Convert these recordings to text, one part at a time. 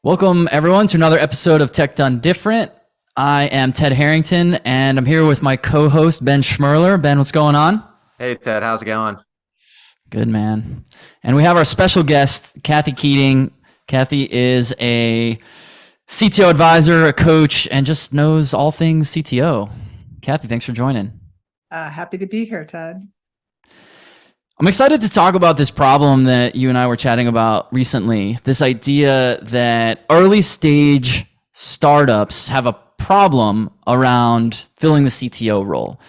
Welcome, everyone, to another episode of Tech Done Different. I am Ted Harrington, and I'm here with my co-host, Ben Schmerler. Ben, what's going on? Hey, Ted, how's it going? Good, man. And we have our special guest, Kathy Keating. Kathy is a CTO advisor, a coach, and just knows all things CTO. Kathy, thanks for joining. Happy to be here, Ted. I'm excited to talk about this problem that you and I were chatting about recently. This idea that early stage startups have a problem around filling the CTO role.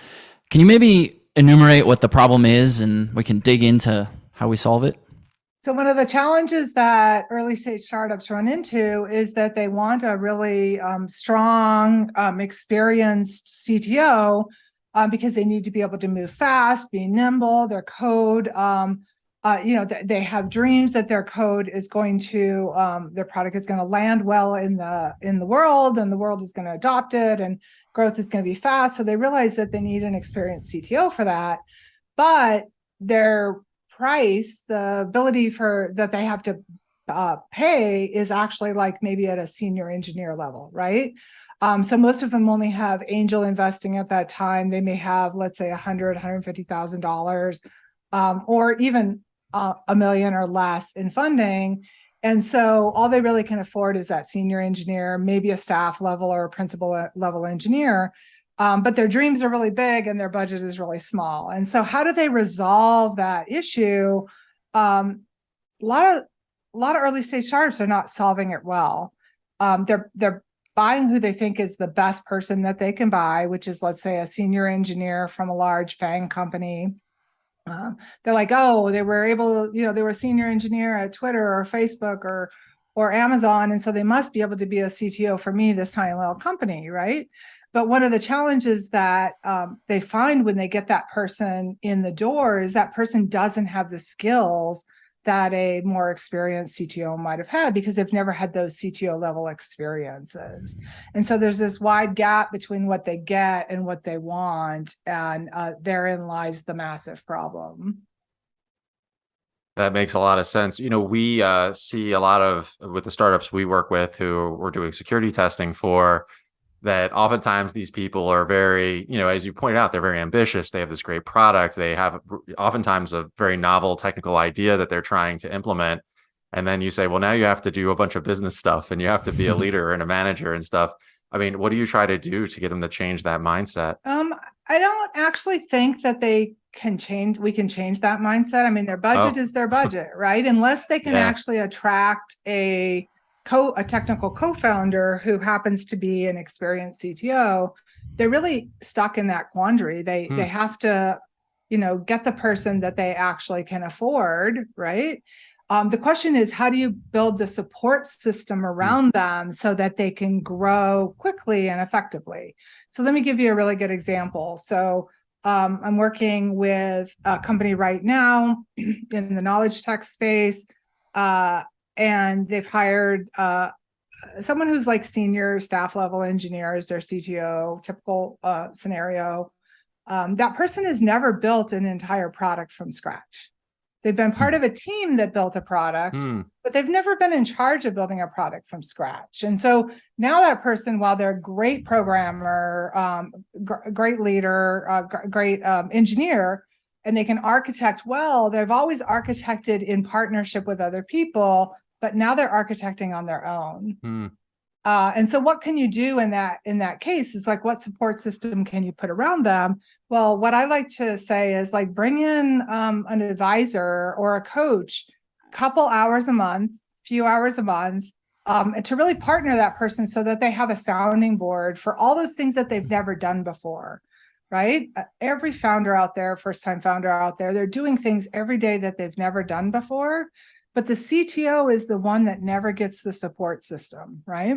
Can you maybe enumerate what the problem is and we can dig into how we solve it? So one of the challenges that early stage startups run into is that they want a really strong, experienced CTO because they need to be able to move fast, be nimble. Their code, they have dreams that their code is going to, their product is going to land well in the world, and the world is going to adopt it, and growth is going to be fast. So they realize that they need an experienced CTO for that, but their price, the ability for that they have to pay is actually like maybe at a senior engineer level, right? So most of them only have angel investing at that time. They may have, let's say, $150,000, or even $1 million or less in funding. And so all they really can afford is that senior engineer, maybe a staff level or a principal level engineer. But their dreams are really big and their budget is really small. And so how do they resolve that issue? A lot of early stage startups are not solving it well. They're buying who they think is the best person that they can buy, which is, let's say, a senior engineer from a large FANG company. They're like, oh, they were a senior engineer at Twitter or Facebook or Amazon, and so they must be able to be a CTO for me, this tiny little company, right? But one of the challenges that they find when they get that person in the door is that person doesn't have the skills that a more experienced CTO might have had because they've never had those CTO level experiences. And so there's this wide gap between what they get and what they want, and therein lies the massive problem. That makes a lot of sense. We see a lot of, with the startups we work with who we're doing security testing for, that oftentimes these people are very, as you pointed out, they're very ambitious. They have this great product. They have oftentimes a very novel technical idea that they're trying to implement. And then you say, well, now you have to do a bunch of business stuff and you have to be a leader and a manager and stuff. I mean, what do you try to do to get them to change that mindset? I don't actually think that we can change that mindset. I mean, their budget is their budget, right? Unless they can actually attract a technical co-founder who happens to be an experienced CTO, they're really stuck in that quandary. They have to, get the person that they actually can afford, right? The question is, how do you build the support system around them so that they can grow quickly and effectively? So let me give you a really good example. So I'm working with a company right now in the knowledge tech space, and they've hired someone who's like senior staff level engineer as their CTO, typical scenario. That person has never built an entire product from scratch. They've been part of a team that built a product, but they've never been in charge of building a product from scratch. And so now that person, while they're a great programmer, great leader, great engineer, and they can architect well, they've always architected in partnership with other people, but now they're architecting on their own. And so what can you do in that case is like, what support system can you put around them? Well, what I like to say is like, bring in an advisor or a coach, couple hours a month, few hours a month, to really partner that person so that they have a sounding board for all those things that they've never done before, right? Every founder out there, first-time founder out there, they're doing things every day that they've never done before. But the CTO is the one that never gets the support system, right?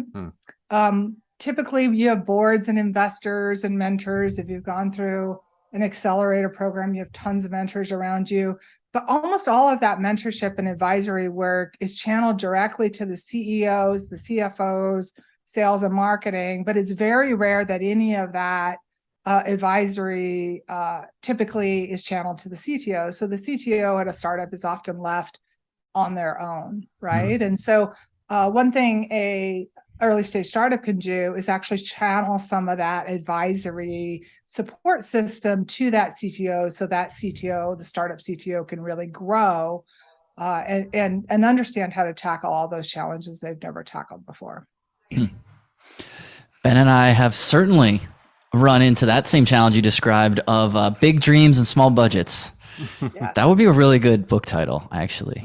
Typically, you have boards and investors and mentors. If you've gone through an accelerator program, you have tons of mentors around you. But almost all of that mentorship and advisory work is channeled directly to the CEOs, the CFOs, sales and marketing. But it's very rare that any of that advisory typically is channeled to the CTO. So the CTO at a startup is often left on their own, right? And so one thing a early stage startup can do is actually channel some of that advisory support system to that CTO, so that CTO, the startup CTO, can really grow and understand how to tackle all those challenges they've never tackled before. Ben and I have certainly run into that same challenge you described of big dreams and small budgets. Yeah. That would be a really good book title, actually.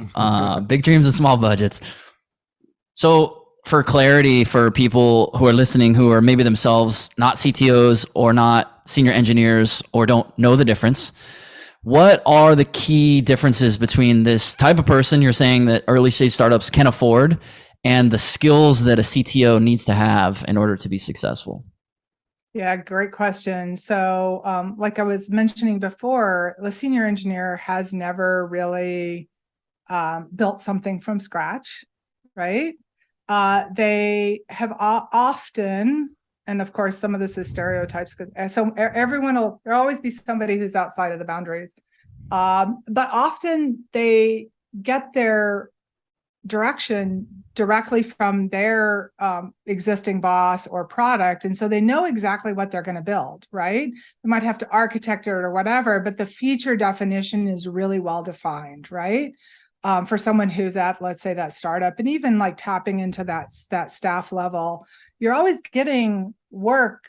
Big dreams and small budgets. So, for clarity, for people who are listening who are maybe themselves not CTOs or not senior engineers or don't know the difference, what are the key differences between this type of person you're saying that early stage startups can afford and the skills that a CTO needs to have in order to be successful? Yeah, great question. So, like I was mentioning before, the senior engineer has never really built something from scratch, right? They have often, and of course, some of this is stereotypes because there'll always be somebody who's outside of the boundaries. But often they get their direction directly from their existing boss or product. And so they know exactly what they're going to build, right? They might have to architect it or whatever, but the feature definition is really well defined, right? For someone who's at, let's say, that startup, and even like tapping into that staff level, you're always getting work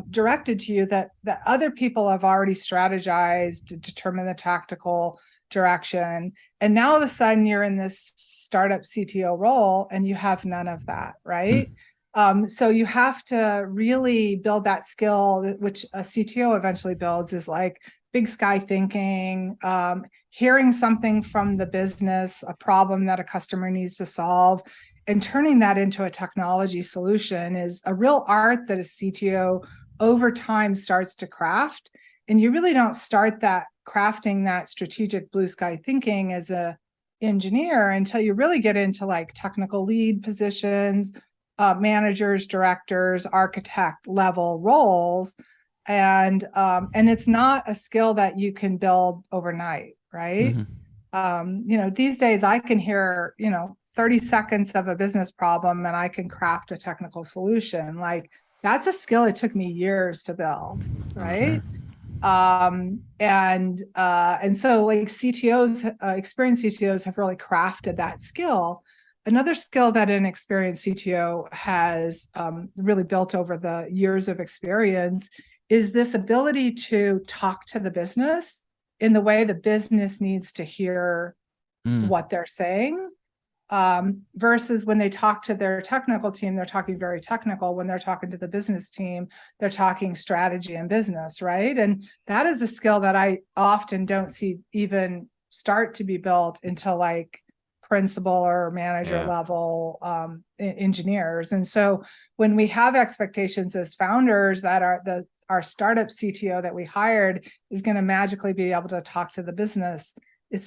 directed to you that other people have already strategized to determine the tactical direction. And now all of a sudden you're in this startup CTO role and you have none of that, right? So you have to really build that skill, which a CTO eventually builds, is like big sky thinking, hearing something from the business, a problem that a customer needs to solve, and turning that into a technology solution is a real art that a CTO over time starts to craft. And you really don't start that crafting that strategic blue sky thinking as a engineer until you really get into like technical lead positions, managers, directors, architect level roles. And it's not a skill that you can build overnight, right? These days I can hear, 30 seconds of a business problem and I can craft a technical solution. Like that's a skill it took me years to build, right? And so like CTOs, experienced CTOs have really crafted that skill. Another skill that an experienced CTO has really built over the years of experience is this ability to talk to the business in the way the business needs to hear what they're saying. Versus when they talk to their technical team, they're talking very technical. When they're talking to the business team, they're talking strategy and business, right? And that is a skill that I often don't see even start to be built until like principal or manager level engineers. And so when we have expectations as founders that our startup CTO that we hired is going to magically be able to talk to the business, it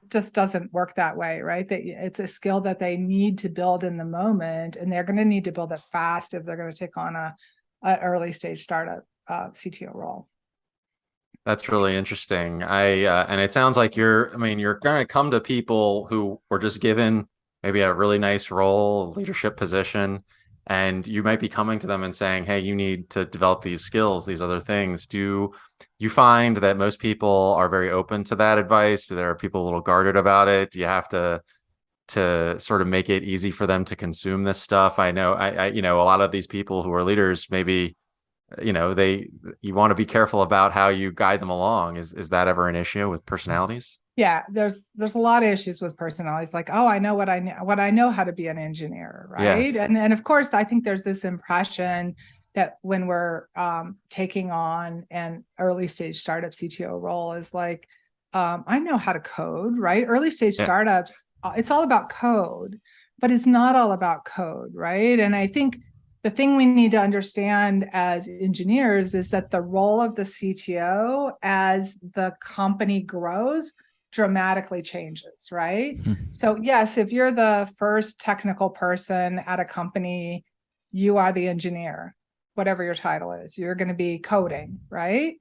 just doesn't work that way, right? It's a skill that they need to build in the moment, and they're going to need to build it fast if they're going to take on a early stage startup CTO role. That's really interesting. And it sounds like you're going to come to people who were just given maybe a really nice role, leadership position, and you might be coming to them and saying, hey, you need to develop these skills, these other things. Do you find that most people are very open to that advice? Do there are people a little guarded about it? Do you have to sort of make it easy for them to consume this stuff? I know, a lot of these people who are leaders, maybe, you want to be careful about how you guide them along. Is that ever an issue with personalities? Yeah, there's a lot of issues with personalities. Like, oh, I know what I know how to be an engineer, right? Yeah. And of course, I think there's this impression that when we're taking on an early stage startup CTO role is like, I know how to code, right? Early stage startups, it's all about code, but it's not all about code, right? And I think the thing we need to understand as engineers is that the role of the CTO as the company grows dramatically changes, right? So yes, if you're the first technical person at a company, you are the engineer, whatever your title is. You're going to be coding, right?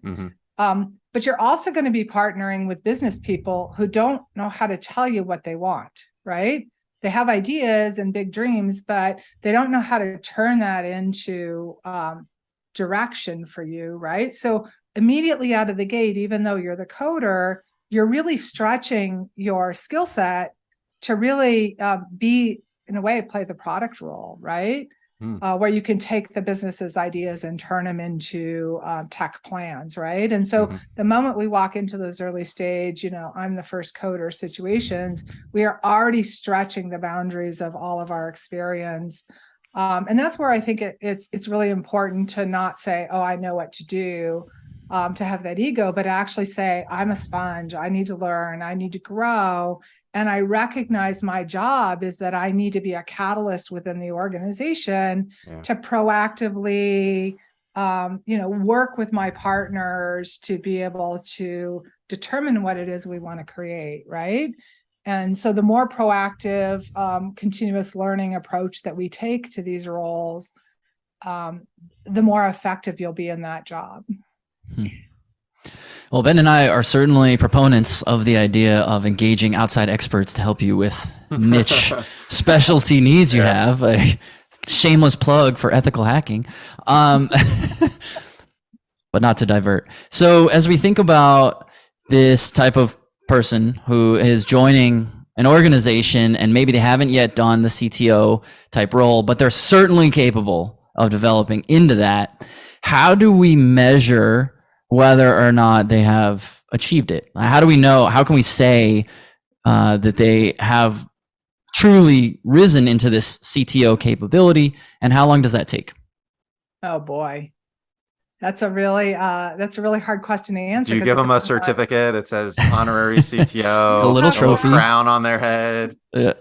But you're also going to be partnering with business people who don't know how to tell you what they want, right? they have ideas and big dreams, but they don't know how to turn that into direction for you, right? So immediately out of the gate, even though you're the coder, you're really stretching your skill set to really be, in a way, play the product role, right? Where you can take the business's ideas and turn them into tech plans, right? And so the moment we walk into those early stage, I'm the first coder situations, we are already stretching the boundaries of all of our experience. And that's where I think it's really important to not say, oh, I know what to do, to have that ego, but actually say, I'm a sponge. I need to learn. I need to grow. And I recognize my job is that I need to be a catalyst within the organization to proactively, work with my partners to be able to determine what it is we want to create, right? And so the more proactive, continuous learning approach that we take to these roles, the more effective you'll be in that job. Well, Ben and I are certainly proponents of the idea of engaging outside experts to help you with niche specialty needs you have. A shameless plug for ethical hacking, but not to divert. So as we think about this type of person who is joining an organization and maybe they haven't yet done the CTO type role, but they're certainly capable of developing into that, how do we measure whether or not they have achieved it? How do we know? How can we say that they have truly risen into this CTO capability, and how long does that take? Oh boy, that's a really hard question to answer. Do you give them a certificate that says honorary CTO, a little trophy, crown on their head? You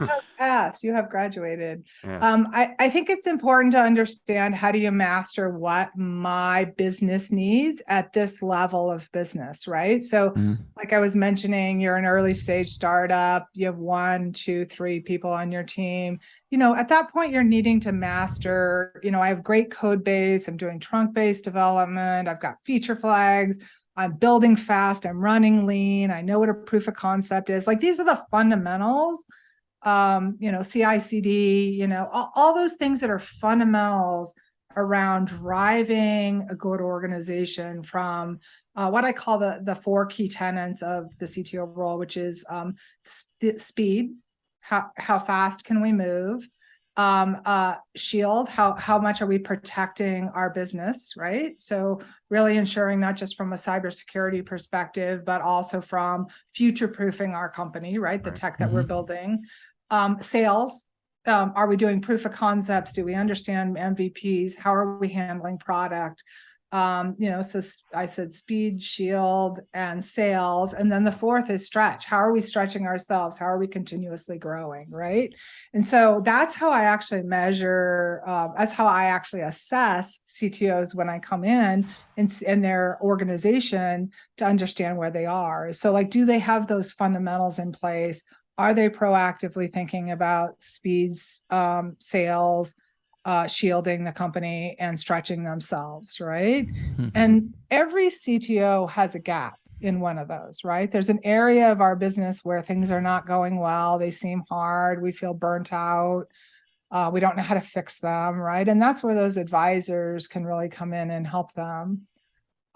have passed. You have graduated. I think it's important to understand, how do you master what my business needs at this level of business, right? So like I was mentioning, you're an early stage startup, you have 1, 2, 3 people on your team. At that point, you're needing to master, I have great code base, I'm doing trunk-based development, I've got feature flags, I'm building fast, I'm running lean, I know what a proof of concept is. Like, these are the fundamentals, CI/CD, all those things that are fundamentals around driving a good organization from what I call the 4 key tenets of the CTO role, which is speed. How fast can we move? Shield, how much are we protecting our business, right? So really ensuring, not just from a cybersecurity perspective, but also from future-proofing our company, right? The tech that we're building. Sales, are we doing proof of concepts? Do we understand MVPs? How are we handling product? So I said speed, shield, and sales. And then the 4th is stretch. How are we stretching ourselves? How are we continuously growing, right? And so that's how I actually measure, that's how I actually assess CTOs when I come in their organization to understand where they are. So, like, do they have those fundamentals in place? Are they proactively thinking about speeds, sales, shielding the company, and stretching themselves, right? And every CTO has a gap in one of those, right? There's an area of our business where things are not going well. They seem hard. We feel burnt out. We don't know how to fix them, right? And that's where those advisors can really come in and help them.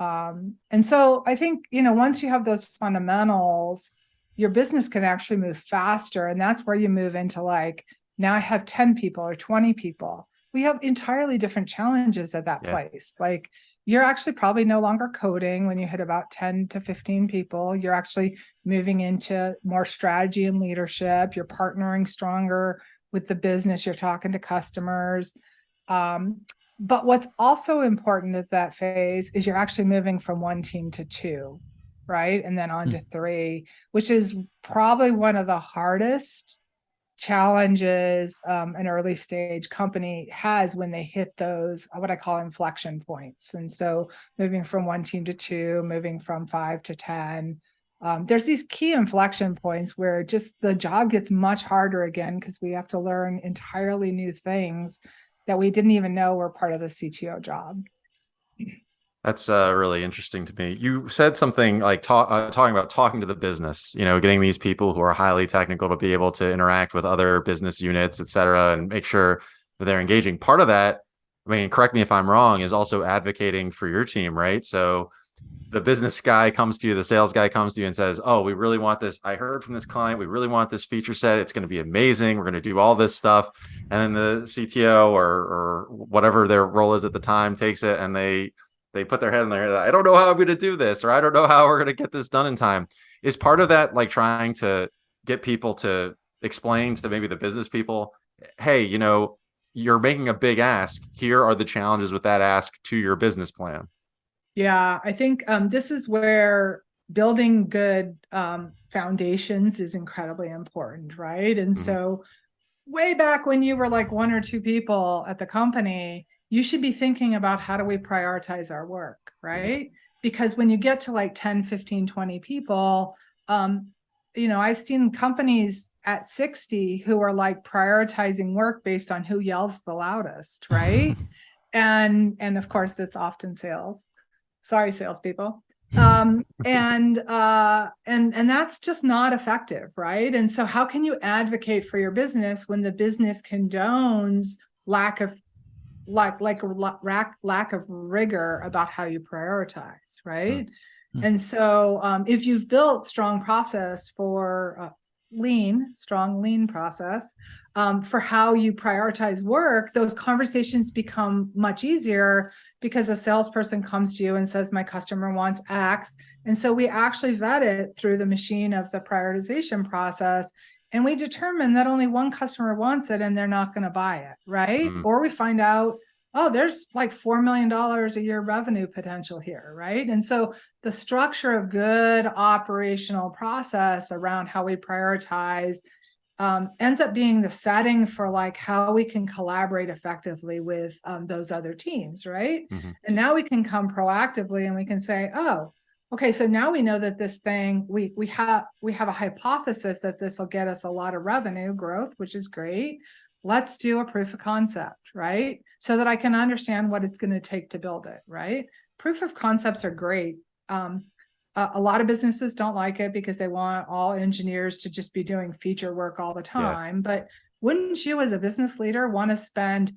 And so I think, once you have those fundamentals, your business can actually move faster. And that's where you move into, like, now I have 10 people or 20 people. We have entirely different challenges at that place. Like, you're actually probably no longer coding when you hit about 10 to 15 people. You're actually moving into more strategy and leadership. You're partnering stronger with the business. You're talking to customers. But what's also important at that phase is you're actually moving from 1 team to 2, right? And then on to 3, which is probably one of the hardest challenges an early stage company has when they hit those, what I call inflection points. And so moving from 1 team to 2, moving from 5 to 10, there's these key inflection points where just the job gets much harder again, because we have to learn entirely new things that we didn't even know were part of the CTO job. That's really interesting to me. You said something like talking about talking to the business, getting these people who are highly technical to be able to interact with other business units, et cetera, and make sure that they're engaging. Part of that, I mean, correct me if I'm wrong, is also advocating for your team, right? So the business guy comes to you, the sales guy comes to you and says, "Oh, we really want this. I heard from this client, we really want this feature set. It's going to be amazing. We're going to do all this stuff." And then the CTO or whatever their role is at the time takes it and they put their head in there. I don't know how I'm going to do this, or I don't know how we're going to get this done in time. Is part of that like trying to get people to explain to maybe the business people, hey, you're making a big ask. Here are the challenges with that ask to your business plan. Yeah, I think this is where building good foundations is incredibly important, right? And so way back when you were like one or two people at the company, you should be thinking about how do we prioritize our work, right? Because when you get to like 10, 15, 20 people, I've seen companies at 60 who are like prioritizing work based on who yells the loudest, right? and of course, that's often sales. Sorry, salespeople. And that's just not effective, right? And so how can you advocate for your business when the business condones lack of lack of rigor about how you prioritize, right? And so if you've built strong process for strong lean process for how you prioritize work, those conversations become much easier because a salesperson comes to you and says, my customer wants X. And so we actually vet it through the machine of the prioritization process. And we determine that only one customer wants it and they're not going to buy it, right? Or we find out, oh, there's like $4 million a year revenue potential here, right? And so the structure of good operational process around how we prioritize ends up being the setting for like how we can collaborate effectively with those other teams, right? And now we can come proactively and we can say, oh, okay, so now we know that this thing, we have a hypothesis that this will get us a lot of revenue growth, which is great. Let's do a proof of concept, right? So that I can understand what it's going to take to build it, right? Proof of concepts are great. A lot of businesses don't like it because they want all engineers to just be doing feature work all the time. Yeah. But wouldn't you as a business leader want to spend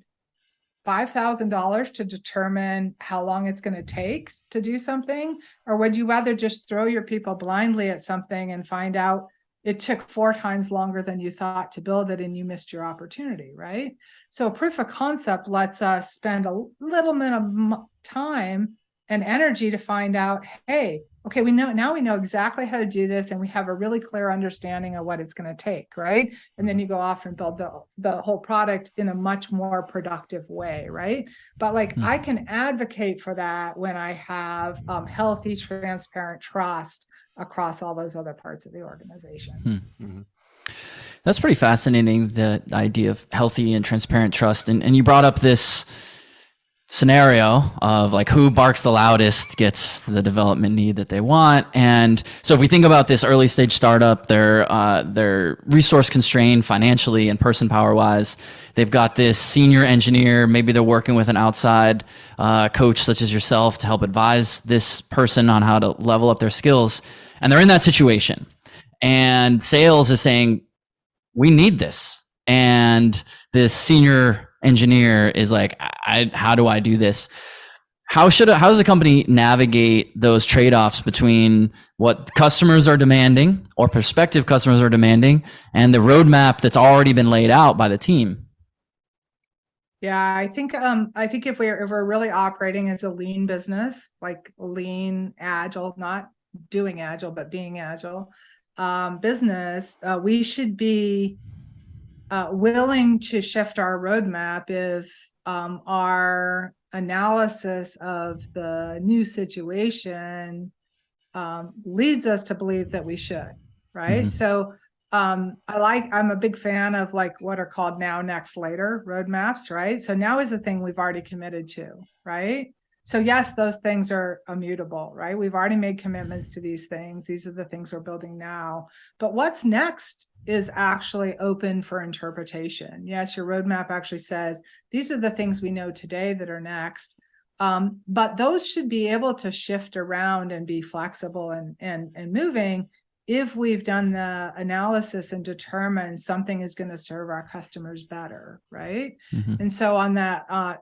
$5,000 to determine how long it's going to take to do something? Or would you rather just throw your people blindly at something and find out it took 4 times longer than you thought to build it and you missed your opportunity, right? So proof of concept lets us spend a little bit of time and energy to find out, hey, okay, we know exactly how to do this and we have a really clear understanding of what it's going to take, right? And then you go off and build the whole product in a much more productive way, right? But like I can advocate for that when I have healthy, transparent trust across all those other parts of the organization. That's pretty fascinating, the idea of healthy and transparent trust. And you brought up this scenario of like who barks the loudest gets the development need that they want. And so if we think about this early stage startup, they're resource constrained financially and person power wise. They've got this senior engineer, maybe they're working with an outside coach such as yourself to help advise this person on how to level up their skills. And they're in that situation. And sales is saying, we need this. And this senior engineer is like, how do I do this? How does a company navigate those trade-offs between what customers are demanding or prospective customers are demanding and the roadmap that's already been laid out by the team? Yeah, I think if we're really operating as a lean business, like lean, agile, not doing agile, but being agile business, we should be willing to shift our roadmap if our analysis of the new situation leads us to believe that we should, right? So I'm a big fan of like what are called now, next, later roadmaps, right? So now is the thing we've already committed to, right? So yes, those things are immutable, right? We've already made commitments to these things. These are the things we're building now. But what's next is actually open for interpretation. Yes, your roadmap actually says, these are the things we know today that are next. But those should be able to shift around and be flexible and moving if we've done the analysis and determined something is going to serve our customers better, right? Mm-hmm. And so on that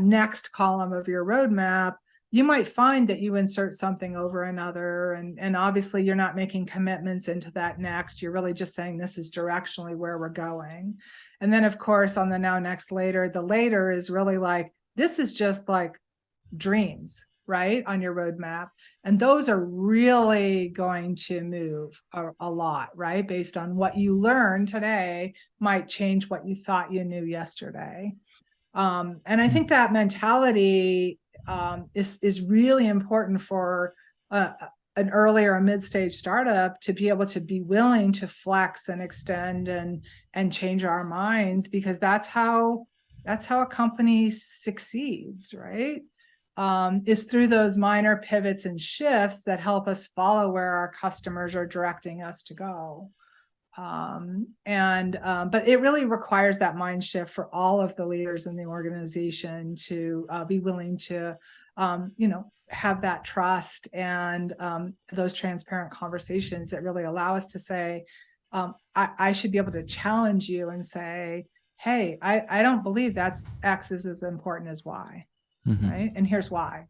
next column of your roadmap, you might find that you insert something over another, and obviously you're not making commitments into that next. You're really just saying this is directionally where we're going. And then of course on the now, next, later, the later is really like, this is just like dreams, right, on your roadmap. And those are really going to move a lot, right? Based on what you learned today might change what you thought you knew yesterday. And I think that mentality is really important for an early or a mid-stage startup to be able to be willing to flex and extend and change our minds, because that's how a company succeeds, right? Is through those minor pivots and shifts that help us follow where our customers are directing us to go. But it really requires that mind shift for all of the leaders in the organization to be willing to, have that trust and those transparent conversations that really allow us to say, I should be able to challenge you and say, hey, I don't believe that's X is as important as Y, right? And here's why.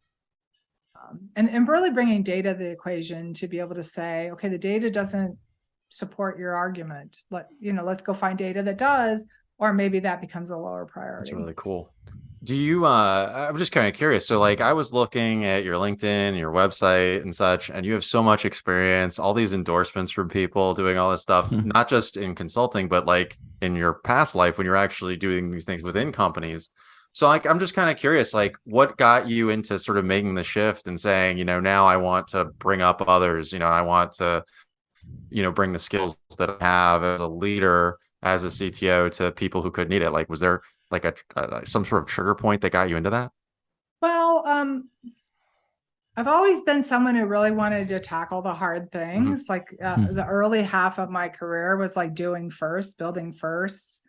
And really bringing data to the equation to be able to say, okay, the data doesn't support your argument. Let's go find data that does, or maybe that becomes a lower priority. That's really cool. Do you, I'm just kind of curious. So like I was looking at your LinkedIn, your website and such, and you have so much experience, all these endorsements from people doing all this stuff, not just in consulting, but like in your past life when you're actually doing these things within companies. So like, I'm just kind of curious, like what got you into sort of making the shift and saying, now I want to bring up others, I want to, bring the skills that I have as a leader, as a CTO to people who could need it. Like, was there like some sort of trigger point that got you into that? Well, I've always been someone who really wanted to tackle the hard things. Like the early half of my career was like doing first, building first,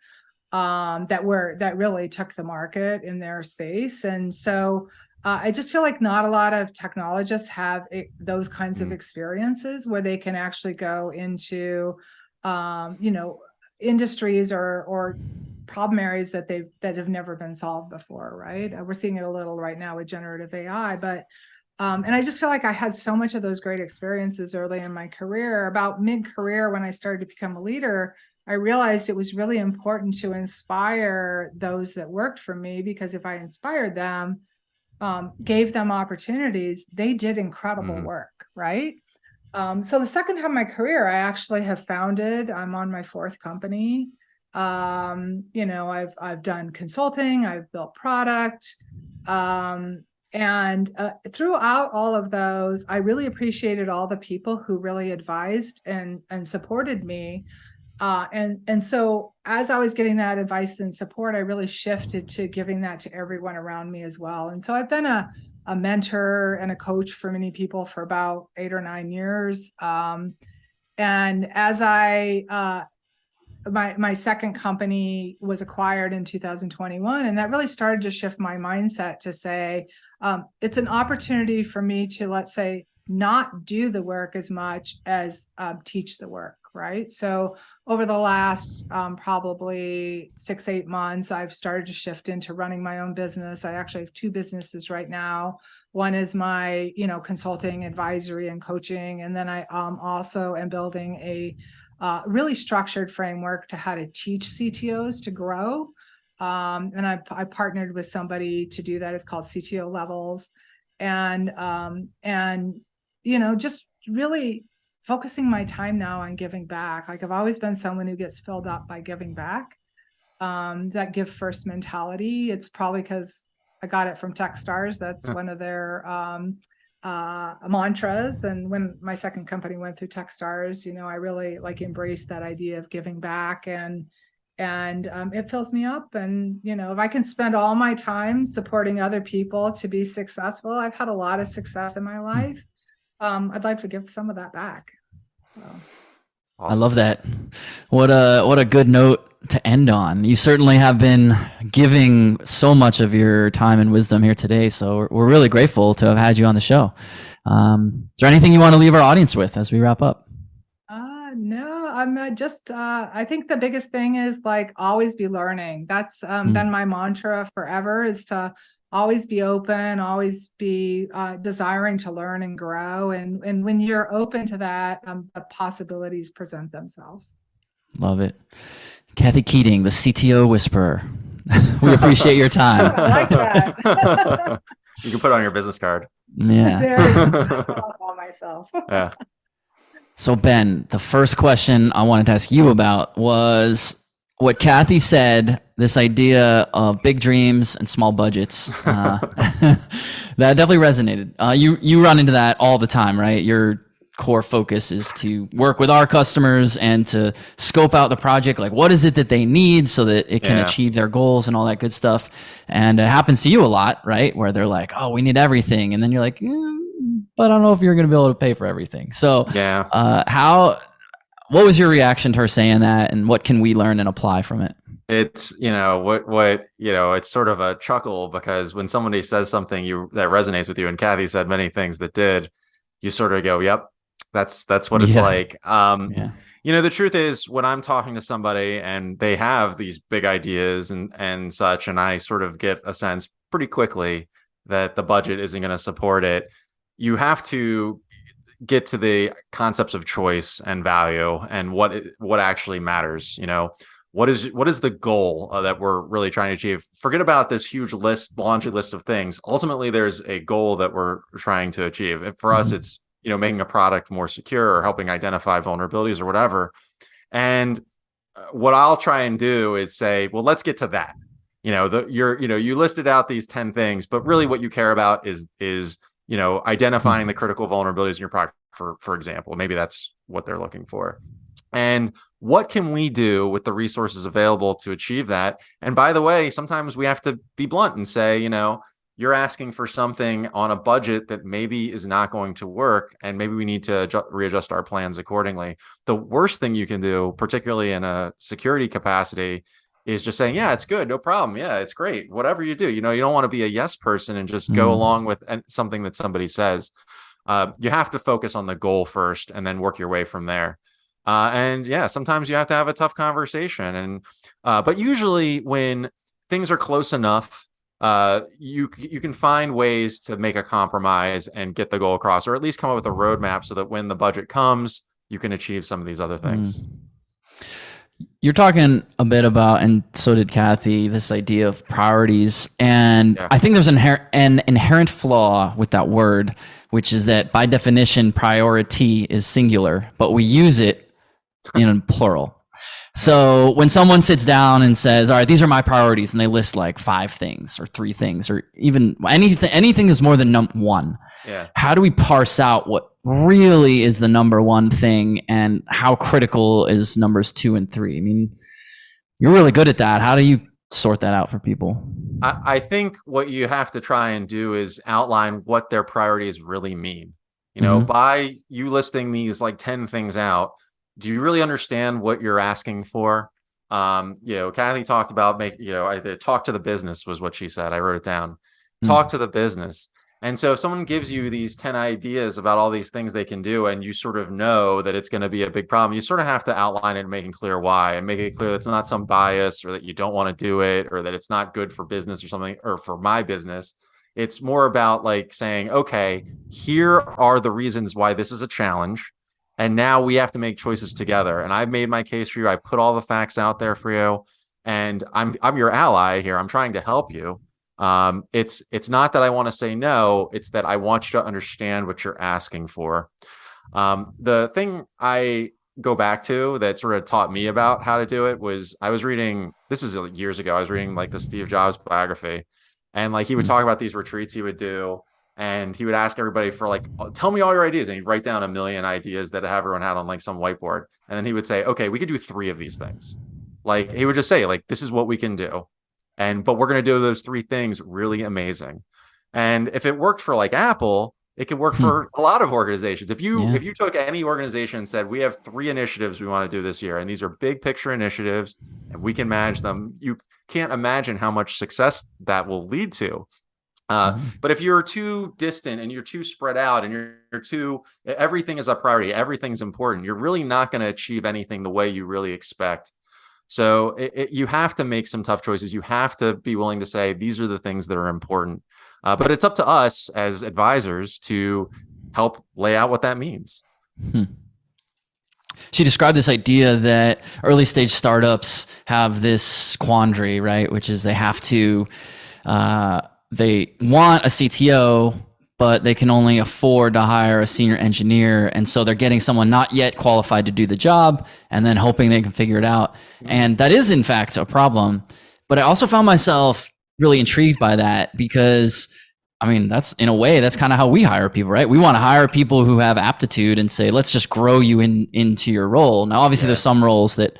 that really took the market in their space. And so I just feel like not a lot of technologists have those kinds of experiences where they can actually go into, industries or problem areas that have never been solved before, right? We're seeing it a little right now with generative AI, but and I just feel like I had so much of those great experiences early in my career. About mid-career, when I started to become a leader, I realized it was really important to inspire those that worked for me, because if I inspired them, gave them opportunities, they did incredible work, right? So the second half of my career, I actually have founded, I'm on my fourth company. I've done consulting, I've built product, and throughout all of those, I really appreciated all the people who really advised and supported me. And so as I was getting that advice and support, I really shifted to giving that to everyone around me as well. And so I've been a mentor and a coach for many people for about 8 or 9 years. And as my second company was acquired in 2021, and that really started to shift my mindset to say, it's an opportunity for me to, let's say, not do the work as much as teach the work, right? So over the last probably 6-8 months, I've started to shift into running my own business. I actually have 2 businesses right now. One is my, consulting, advisory, and coaching. And then I also am building a really structured framework to how to teach CTOs to grow. And I partnered with somebody to do that. It's called CTO Levels. And just really focusing my time now on giving back. Like I've always been someone who gets filled up by giving back. That give first mentality. It's probably because I got it from Techstars. That's one of their mantras. And when my second company went through Techstars, I really embraced that idea of giving back, and it fills me up. And if I can spend all my time supporting other people to be successful, I've had a lot of success in my life. I'd like to give some of that back. So awesome. I love that. What a good note to end on. You certainly have been giving so much of your time and wisdom here today. So we're really grateful to have had you on the show. Is there anything you want to leave our audience with as we wrap up? No, I'm just, I think the biggest thing is like always be learning. That's been my mantra forever, is to always be open, always be desiring to learn and grow. And when you're open to that, the possibilities present themselves. Love it. Kathy Keating, the CTO whisperer. We appreciate your time. I like that. You can put it on your business card. Yeah. That's what I'll call myself. Yeah. So Ben, the first question I wanted to ask you about was what Kathy said, this idea of big dreams and small budgets. That definitely resonated. You run into that all the time, right? Your core focus is to work with our customers and to scope out the project, like what is it that they need so that it can achieve their goals and all that good stuff. And it happens to you a lot, right? Where they're like, oh, we need everything. And then you're like, but I don't know if you're going to be able to pay for everything. So what was your reaction to her saying that, and what can we learn and apply from it? It's, it's sort of a chuckle, because when somebody says something that resonates with you, and Kathy said many things that did, you sort of go, yep, that's what it's like. The truth is, when I'm talking to somebody and they have these big ideas and such, and I sort of get a sense pretty quickly that the budget isn't going to support it, you have to get to the concepts of choice and value and what actually matters. What is the goal that we're really trying to achieve? Forget about this huge laundry list of things. Ultimately, there's a goal that we're trying to achieve. And for us, it's making a product more secure or helping identify vulnerabilities or whatever. And what I'll try and do is say, well, let's get to that. You listed out these 10 things, but really what you care about is identifying the critical vulnerabilities in your product, for example. Maybe that's what they're looking for. And what can we do with the resources available to achieve that? And by the way, sometimes we have to be blunt and say, you're asking for something on a budget that maybe is not going to work, and maybe we need to readjust our plans accordingly. The worst thing you can do, particularly in a security capacity, is just saying, yeah, it's good, no problem. Yeah, it's great. Whatever you do, you don't want to be a yes person and just go along with something that somebody says. You have to focus on the goal first and then work your way from there. Sometimes you have to have a tough conversation. But usually when things are close enough, you can find ways to make a compromise and get the goal across, or at least come up with a roadmap so that when the budget comes, you can achieve some of these other things. You're talking a bit about, and so did Kathy, this idea of priorities. And I think there's an inherent flaw with that word, which is that by definition, priority is singular, but we use it in plural. So when someone sits down and says, all right, these are my priorities, and they list like 5 things or 3 things, or even anything is more than one. How do we parse out what really is the number one thing, and how critical is numbers 2 and 3? I mean, you're really good at that. How do you sort that out for people? I think what you have to try and do is outline what their priorities really mean. By you listing these like 10 things out, do you really understand what you're asking for? Kathy talked about talk to the business was what she said. I wrote it down. Talk to the business. And so if someone gives you these 10 ideas about all these things they can do, and you sort of know that it's going to be a big problem, you sort of have to outline it and make it clear why, and make it clear that it's not some bias, or that you don't want to do it, or that it's not good for business or something, or for my business. It's more about like saying, okay, here are the reasons why this is a challenge. And now we have to make choices together. And I've made my case for you. I put all the facts out there for you. And I'm your ally here. I'm trying to help you. It's not that I want to say no. It's that I want you to understand what you're asking for. The thing I go back to that sort of taught me about how to do it was, I was reading, this was years ago, I was reading like the Steve Jobs biography. And like he would talk about these retreats he would do. And he would ask everybody for like, tell me all your ideas. And he'd write down 1 million ideas that everyone had on like some whiteboard. And then he would say, okay, we could do 3 of these things. Like he would just say, like, this is what we can do. But we're going to do those 3 things really amazing. And if it worked for like Apple, It can work for a lot of organizations. If you Yeah. if you took any organization and said, we have 3 initiatives we want to do this year, and these are big picture initiatives, and we can manage them, you can't imagine how much success that will lead to. But if you're too distant and you're too spread out and you're too, everything is a priority, everything's important, you're really not going to achieve anything the way you really expect. So you have to make some tough choices. You have to be willing to say, these are the things that are important. But it's up to us as advisors to help lay out what that means. She described this idea that early stage startups have this quandary, right? Which is they have to, they want a CTO, but they can only afford to hire a senior engineer. And so they're getting someone not yet qualified to do the job and then hoping they can figure it out. And that is in fact a problem. But I also found myself really intrigued by that because I mean, that's in a way, that's kind of how we hire people, right? We want to hire people who have aptitude and say, let's just grow you into your role. Now, obviously there's some roles that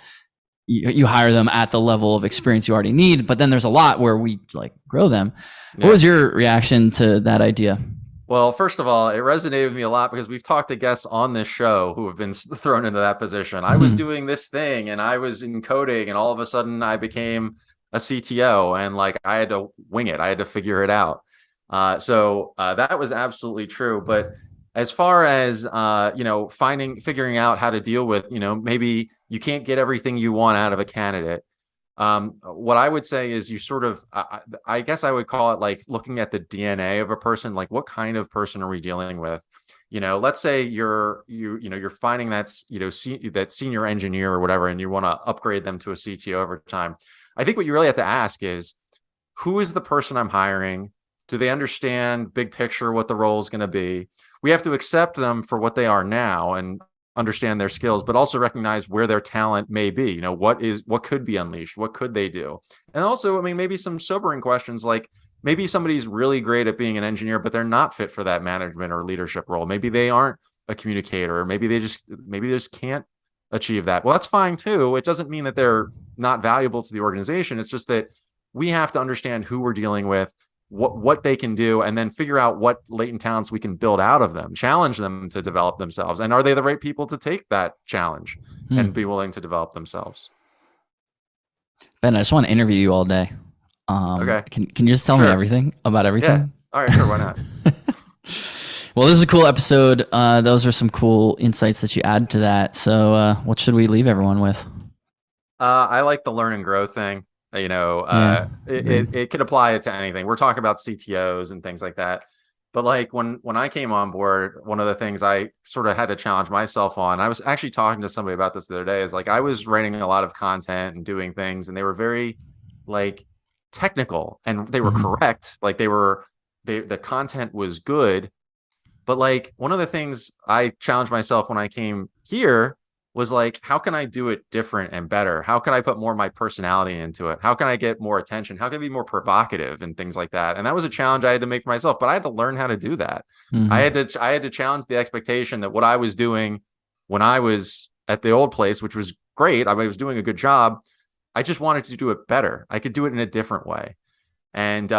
you hire them at the level of experience you already need, but then there's a lot where we like grow them. What was your reaction to that idea? Well, first of all, it resonated with me a lot because we've talked to guests on this show who have been thrown into that position. I was doing this thing and I was in coding and all of a sudden I became a CTO and like I had to wing it. I had to figure it out. So that was absolutely true. But as far as, figuring out how to deal with, maybe you can't get everything you want out of a candidate. What I would say is you sort of, I guess I would call it like looking at the DNA of a person, like what kind of person are we dealing with? Let's say you're finding that's, that senior engineer or whatever, and you want to upgrade them to a CTO over time. I think what you really have to ask is, who is the person I'm hiring? Do they understand big picture what the role is going to be? We have to accept them for what they are now and understand their skills, but also recognize where their talent may be. What could be unleashed? What could they do? And also, I mean, maybe some sobering questions like maybe somebody's really great at being an engineer, but they're not fit for that management or leadership role. Maybe they aren't a communicator, or maybe they just can't achieve that. Well, that's fine too. It doesn't mean that they're not valuable to the organization. It's just that we have to understand who we're dealing with, what they can do, and then figure out what latent talents we can build out of them, challenge them to develop themselves. And are they the right people to take that challenge and be willing to develop themselves? Ben, I just want to interview you all day. Okay. Can you just tell me everything about everything? Yeah. All right, sure. Why not? Well, this is a cool episode. Those are some cool insights that you add to that. So what should we leave everyone with? I like the learn and grow thing. It could apply to anything. We're talking about CTOs and things like that. But like when I came on board, one of the things I sort of had to challenge myself on, I was actually talking to somebody about this the other day, is like I was writing a lot of content and doing things, and they were very like technical, and they were correct. Like the content was good. But like one of the things I challenged myself when I came here was like, how can I do it different and better? How can I put more of my personality into it? How can I get more attention? How can I be more provocative and things like that? And that was a challenge I had to make for myself, but I had to learn how to do that. I had to challenge the expectation that what I was doing when I was at the old place, which was great, I was doing a good job, I just wanted to do it better. I could do it in a different way. And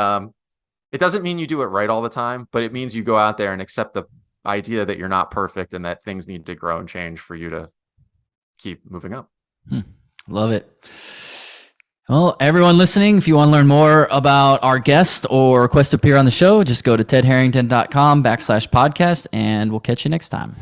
it doesn't mean you do it right all the time, but it means you go out there and accept the idea that you're not perfect and that things need to grow and change for you to keep moving up. Love it. Well, everyone listening, if you want to learn more about our guest or request to appear on the show, just go to tedharrington.com/podcast, and we'll catch you next time.